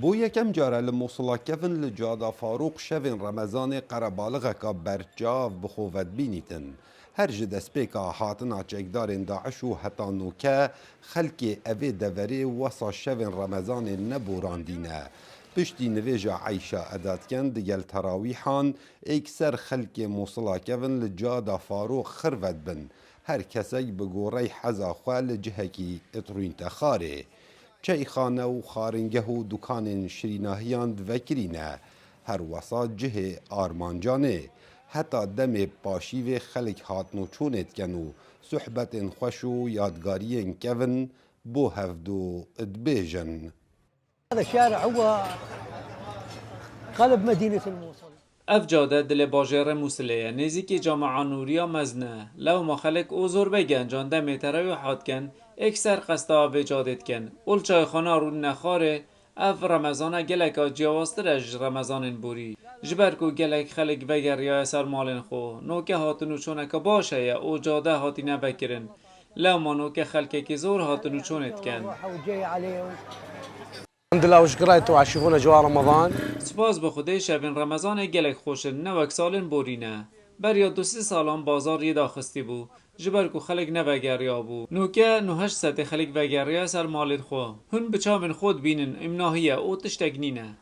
بو یکم جاره لموصلا کفن لجادا فاروق شوین رمضان قربالغه که برچاو بخوفت بینیتن. هر جدس پیکا حاطنا چکدارین داعش و حتا نوکه خلک اوی دوری وصا شوین رمضان نبوراندینه. پشتی نویجا عیشا ادادکن دیگل تراویحان اکسر خلک موصلا کفن لجادا فاروق خروت بن. هر کسی بگوری حزا خواه جهکی اتروین تخاره. چایخانه و خارنگه و دکان شریناهیان دوکرینه هر وسا جه آرمانجانه حتی دم پاشیو خلک هاتنو چونت کنو صحبت خوش و یادگاری کون بو هفدو ادبیجن. هذا الشارع هو قلب مدينة الموصل. اف جاده دل باجر موسلیه نزیکی جامعه نوریا مزنه لو ما خلق او زور بگن جان دم تراوی حاد کن اکثر قصدا به جادت کن اول چای خانه رو نخاره اف رمضان گلک جیاواسترش رمضان بوری جبرکو گلک خلق وگر یا اثر مالن خو نوکه هاتنو چونک باشه یا او جاده هاتی نبکرن لو ما نوکه خلق که زور هاتنو چونت کن. الحمد لله وشكرا وعشقون اجواء رمضان. سپاس به خدای شبین رمضان گلک خوشن نوک سالن بورینه بریا 2-3 سالان بازار یه داخستی بو جبر کو خلق نوگریا بو نوکه 900 خلق وگریا سر مالت خو هن بچامن خود بینن امناهیه او تشتگنینه.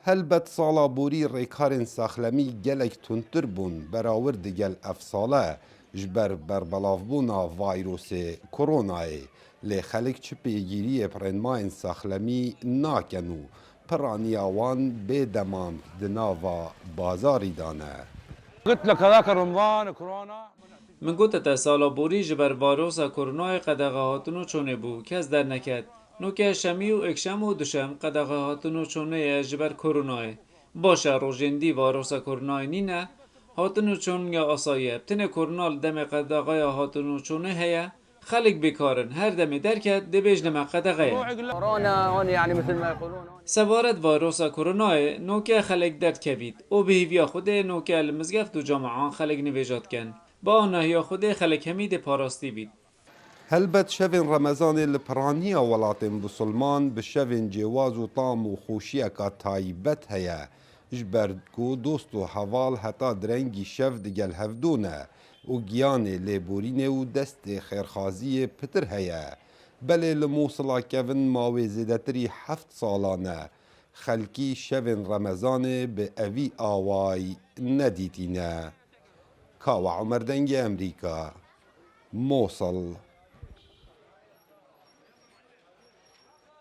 هلبت سالا بوری ریکارن ساخلمی گلک تونتر بون براورد گل افساله جبر بربلاف بونا وایروس کرونای لی خلق چه پیگیری پرنماین ساخلمی ناکنو پرانی آوان بدمام دناوا بازاری دانه. قلت لك هذاك رمضان كورونا. من گوته سالا بوری جبر واروسا کرونای قدغه هاتونو چونه بو کس در نکد نوکه شمی و اکشم و دوشم قدغه هاتونو چونه جبر کرونای باشه روژندی واروسا کرونای نینه هاتونو چون یا آسایه بتنه کرونال دم قدغه هاتونو چونه هیا خلق بیکارن هر دمی درکت دبیج نمه قدغه كورونا هون يعني مثل ما يقولون. سوارت واروسا کرونای نوکه خلق درد کبید او بهیویا خود نوکه المزگفت و جامعان خلق نویجات کن با آنهیا خود خلق همید پاراستی بید. هلبت شوین رمضان لپرانی ولاتن بسلمان به شوین جواز و طام و خوشیه که تایبت هیا جبرد کو دوست و حوال حتا درنگی شف دگل هفدونه و گیان لیبورین و دست خیرخازی پتر هیا بله لموصلا کون ماوی زیدتری 7 سالانه خلکی شوین رمضان به اوی آوای ندیتینه. کاوه عمر دنگ امریکا موصل.